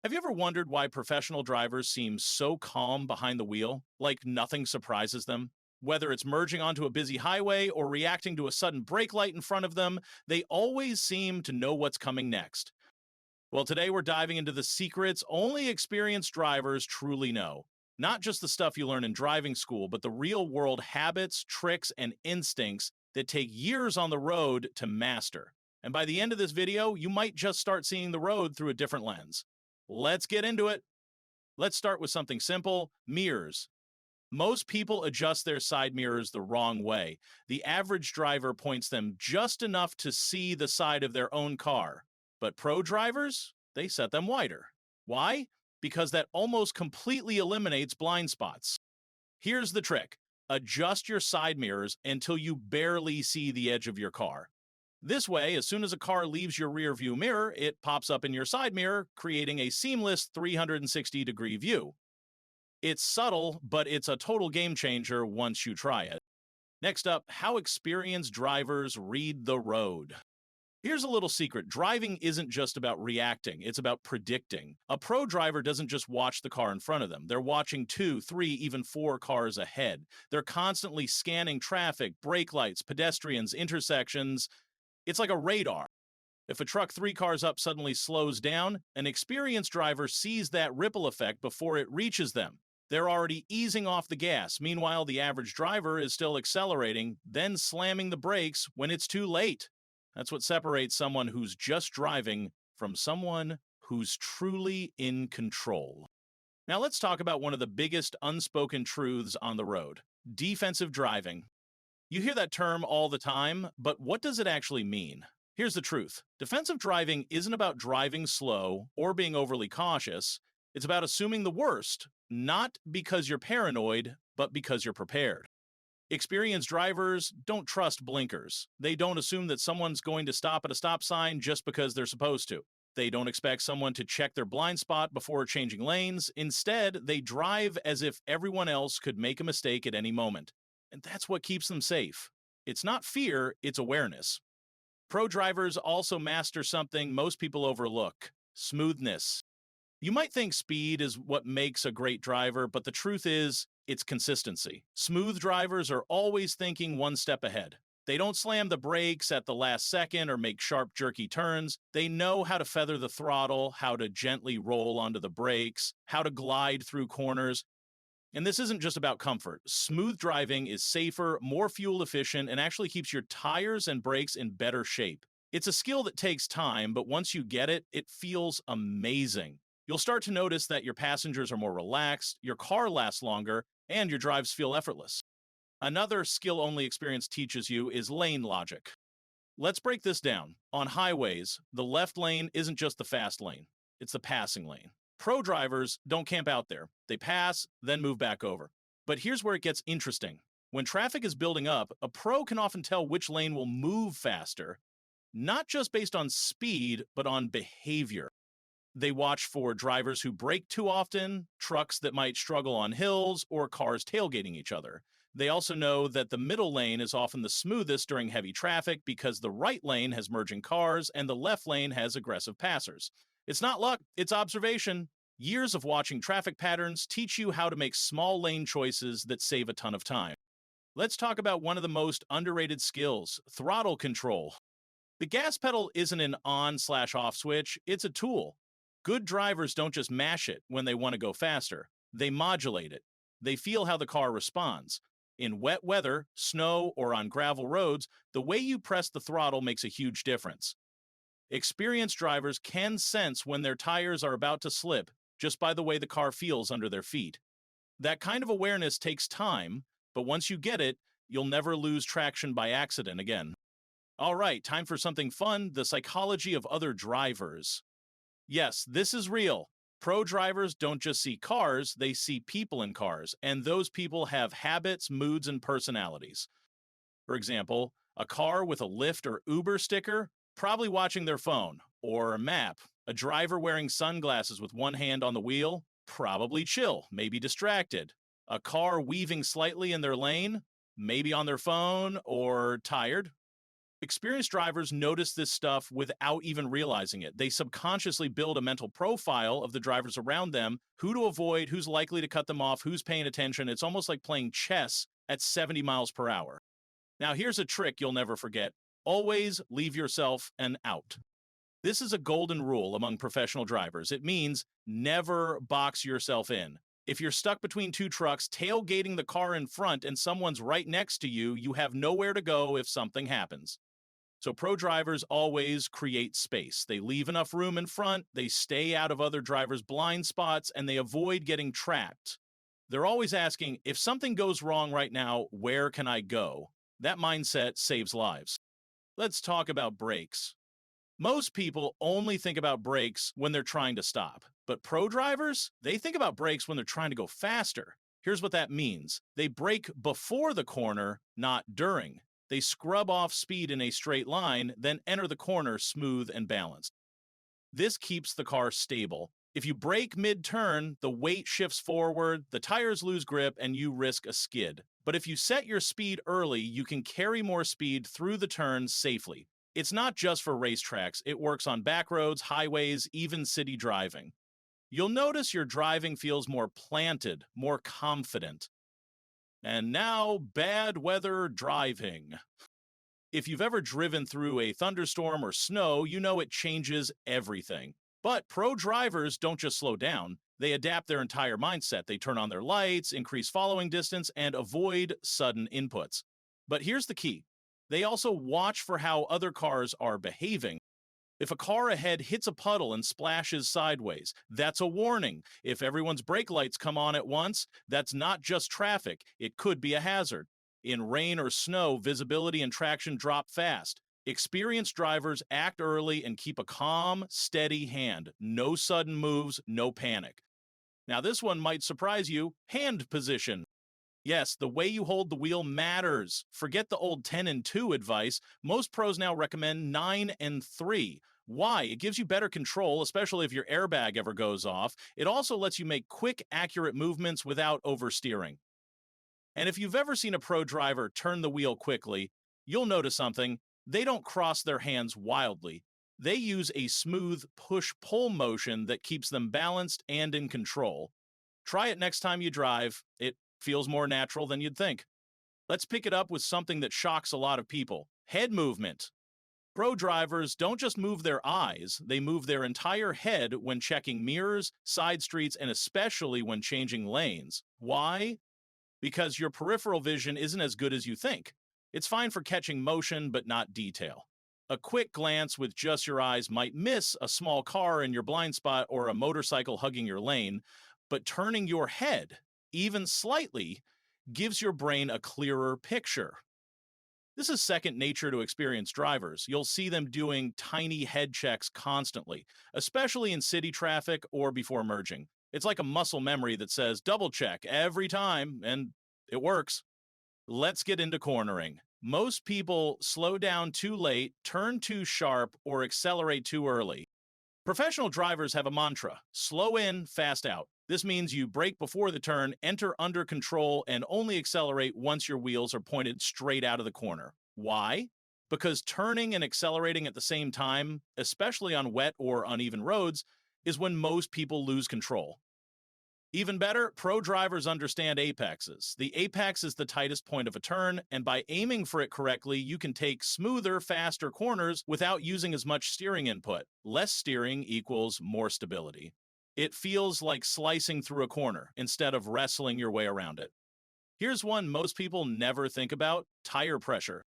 Have you ever wondered why professional drivers seem so calm behind the wheel, like nothing surprises them? Whether it's merging onto a busy highway or reacting to a sudden brake light in front of them, they always seem to know what's coming next. Well, today we're diving into the secrets only experienced drivers truly know. Not just the stuff you learn in driving school, but the real world habits, tricks, and instincts that take years on the road to master. And by the end of this video, you might just start seeing the road through a different lens. Let's get into it. Let's start with something simple: mirrors. Most people adjust their side mirrors the wrong way. The average driver points them just enough to see the side of their own car. But pro drivers, they set them wider. Why? Because that almost completely eliminates blind spots. Here's the trick: adjust your side mirrors until you barely see the edge of your car. This way, as soon as a car leaves your rear view mirror, it pops up in your side mirror, creating a seamless 360-degree view. It's subtle, but it's a total game changer once you try it. Next up, how experienced drivers read the road. Here's a little secret: driving isn't just about reacting, it's about predicting. A pro driver doesn't just watch the car in front of them, they're watching two, three, even four cars ahead. They're constantly scanning traffic, brake lights, pedestrians, intersections. It's like a radar. If a truck three cars up suddenly slows down, an experienced driver sees that ripple effect before it reaches them. They're already easing off the gas. Meanwhile, the average driver is still accelerating, then slamming the brakes when it's too late. That's what separates someone who's just driving from someone who's truly in control. Now let's talk about one of the biggest unspoken truths on the road: defensive driving. You hear that term all the time, but what does it actually mean? Here's the truth: defensive driving isn't about driving slow or being overly cautious. It's about assuming the worst, not because you're paranoid, but because you're prepared. Experienced drivers don't trust blinkers. They don't assume that someone's going to stop at a stop sign just because they're supposed to. They don't expect someone to check their blind spot before changing lanes. Instead, they drive as if everyone else could make a mistake at any moment. And that's what keeps them safe. It's not fear, it's awareness. Pro drivers also master something most people overlook: smoothness. You might think speed is what makes a great driver, but the truth is, it's consistency. Smooth drivers are always thinking one step ahead. They don't slam the brakes at the last second or make sharp, jerky turns. They know how to feather the throttle, how to gently roll onto the brakes, how to glide through corners. And this isn't just about comfort. Smooth driving is safer, more fuel efficient, and actually keeps your tires and brakes in better shape. It's a skill that takes time, but once you get it, it feels amazing. You'll start to notice that your passengers are more relaxed, your car lasts longer, and your drives feel effortless. Another skill only experience teaches you is lane logic. Let's break this down. On highways, the left lane isn't just the fast lane, it's the passing lane. Pro drivers don't camp out there. They pass, then move back over. But here's where it gets interesting. When traffic is building up, a pro can often tell which lane will move faster, not just based on speed, but on behavior. They watch for drivers who brake too often, trucks that might struggle on hills, or cars tailgating each other. They also know that the middle lane is often the smoothest during heavy traffic because the right lane has merging cars and the left lane has aggressive passers. It's not luck, it's observation. Years of watching traffic patterns teach you how to make small lane choices that save a ton of time. Let's talk about one of the most underrated skills: throttle control. The gas pedal isn't an on/off switch, it's a tool. Good drivers don't just mash it when they want to go faster, they modulate it. They feel how the car responds. In wet weather, snow, or on gravel roads, the way you press the throttle makes a huge difference. Experienced drivers can sense when their tires are about to slip just by the way the car feels under their feet. That kind of awareness takes time, but once you get it, you'll never lose traction by accident again. All right, time for something fun: the psychology of other drivers. Yes, this is real. Pro drivers don't just see cars, they see people in cars, and those people have habits, moods, and personalities. For example, a car with a Lyft or Uber sticker, probably watching their phone, or a map. A driver wearing sunglasses with one hand on the wheel, probably chill, maybe distracted. A car weaving slightly in their lane, maybe on their phone or tired. Experienced drivers notice this stuff without even realizing it. They subconsciously build a mental profile of the drivers around them, who to avoid, who's likely to cut them off, who's paying attention. It's almost like playing chess at 70 miles per hour. Now, here's a trick you'll never forget: always leave yourself an out. This is a golden rule among professional drivers. It means never box yourself in. If you're stuck between two trucks, tailgating the car in front, and someone's right next to you, you have nowhere to go if something happens. So pro drivers always create space. They leave enough room in front, they stay out of other drivers' blind spots, and they avoid getting trapped. They're always asking, if something goes wrong right now, where can I go? That mindset saves lives. Let's talk about brakes. Most people only think about brakes when they're trying to stop. But pro drivers, they think about brakes when they're trying to go faster. Here's what that means: they brake before the corner, not during. They scrub off speed in a straight line, then enter the corner smooth and balanced. This keeps the car stable. If you brake mid-turn, the weight shifts forward, the tires lose grip, and you risk a skid. But if you set your speed early, you can carry more speed through the turns safely. It's not just for racetracks, it works on back roads, highways, even city driving. You'll notice your driving feels more planted, more confident. And now, bad weather driving. If you've ever driven through a thunderstorm or snow, you know it changes everything. But pro drivers don't just slow down, they adapt their entire mindset. They turn on their lights, increase following distance, and avoid sudden inputs. But here's the key: they also watch for how other cars are behaving. If a car ahead hits a puddle and splashes sideways, that's a warning. If everyone's brake lights come on at once, that's not just traffic, it could be a hazard. In rain or snow, visibility and traction drop fast. Experienced drivers act early and keep a calm, steady hand. No sudden moves, no panic. Now, this one might surprise you: hand position. Yes, the way you hold the wheel matters. Forget the old 10 and 2 advice. Most pros now recommend 9 and 3. Why? It gives you better control, especially if your airbag ever goes off. It also lets you make quick, accurate movements without oversteering. And if you've ever seen a pro driver turn the wheel quickly, you'll notice something: they don't cross their hands wildly. They use a smooth push-pull motion that keeps them balanced and in control. Try it next time you drive. It feels more natural than you'd think. Let's pick it up with something that shocks a lot of people: head movement. Pro drivers don't just move their eyes, they move their entire head when checking mirrors, side streets, and especially when changing lanes. Why? Because your peripheral vision isn't as good as you think. It's fine for catching motion, but not detail. A quick glance with just your eyes might miss a small car in your blind spot or a motorcycle hugging your lane, but turning your head, even slightly, gives your brain a clearer picture. This is second nature to experienced drivers. You'll see them doing tiny head checks constantly, especially in city traffic or before merging. It's like a muscle memory that says double check every time, and it works. Let's get into cornering. Most people slow down too late, turn too sharp, or accelerate too early. Professional drivers have a mantra: slow in, fast out. This means you brake before the turn, enter under control, and only accelerate once your wheels are pointed straight out of the corner. Why? Because turning and accelerating at the same time, especially on wet or uneven roads, is when most people lose control. Even better, pro drivers understand apexes. The apex is the tightest point of a turn, and by aiming for it correctly, you can take smoother, faster corners without using as much steering input. Less steering equals more stability. It feels like slicing through a corner instead of wrestling your way around it. Here's one most people never think about: tire pressure.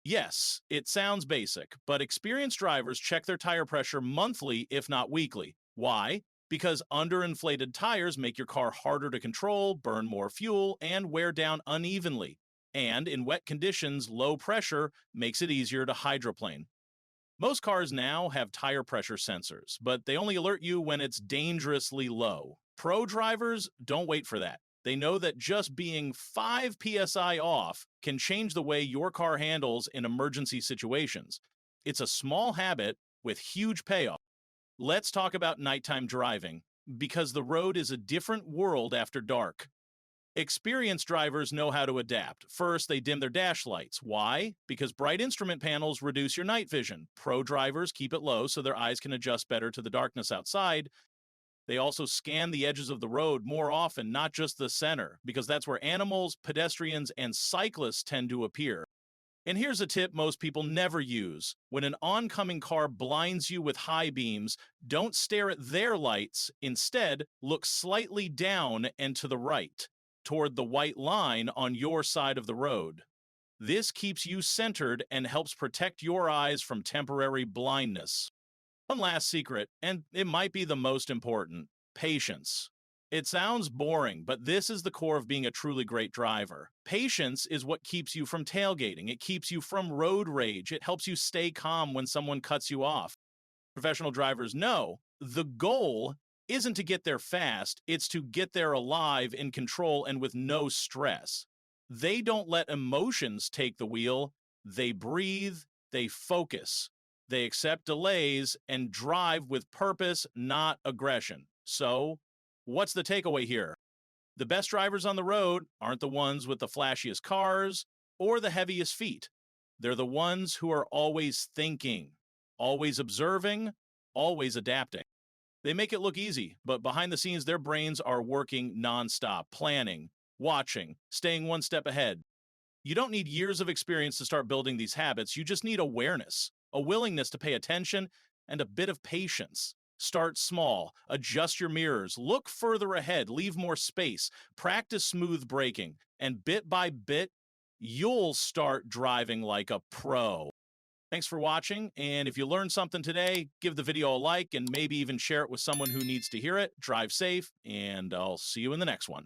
Yes, it sounds basic, but experienced drivers check their tire pressure monthly, if not weekly. Why? Because underinflated tires make your car harder to control, burn more fuel, and wear down unevenly. And in wet conditions, low pressure makes it easier to hydroplane. Most cars now have tire pressure sensors, but they only alert you when it's dangerously low. Pro drivers don't wait for that. They know that just being 5 psi off can change the way your car handles in emergency situations. It's a small habit with huge payoff. Let's talk about nighttime driving, because the road is a different world after dark. Experienced drivers know how to adapt. First, they dim their dash lights. Why? Because bright instrument panels reduce your night vision. Pro drivers keep it low so their eyes can adjust better to the darkness outside. They also scan the edges of the road more often, not just the center, because that's where animals, pedestrians, and cyclists tend to appear. And here's a tip most people never use. When an oncoming car blinds you with high beams, don't stare at their lights. Instead, look slightly down and to the right, toward the white line on your side of the road. This keeps you centered and helps protect your eyes from temporary blindness. One last secret, and it might be the most important: patience. It sounds boring, but this is the core of being a truly great driver. Patience is what keeps you from tailgating. It keeps you from road rage. It helps you stay calm when someone cuts you off. Professional drivers know the goal isn't to get there fast, it's to get there alive, in control, and with no stress. They don't let emotions take the wheel. They breathe, they focus, they accept delays, and drive with purpose, not aggression. So, what's the takeaway here? The best drivers on the road aren't the ones with the flashiest cars or the heaviest feet. They're the ones who are always thinking, always observing, always adapting. They make it look easy, but behind the scenes, their brains are working nonstop, planning, watching, staying one step ahead. You don't need years of experience to start building these habits. You just need awareness, a willingness to pay attention, and a bit of patience. Start small, adjust your mirrors, look further ahead, leave more space, practice smooth braking, and bit by bit, you'll start driving like a pro. Thanks for watching, and if you learned something today, give the video a like and maybe even share it with someone who needs to hear it. Drive safe, and I'll see you in the next one.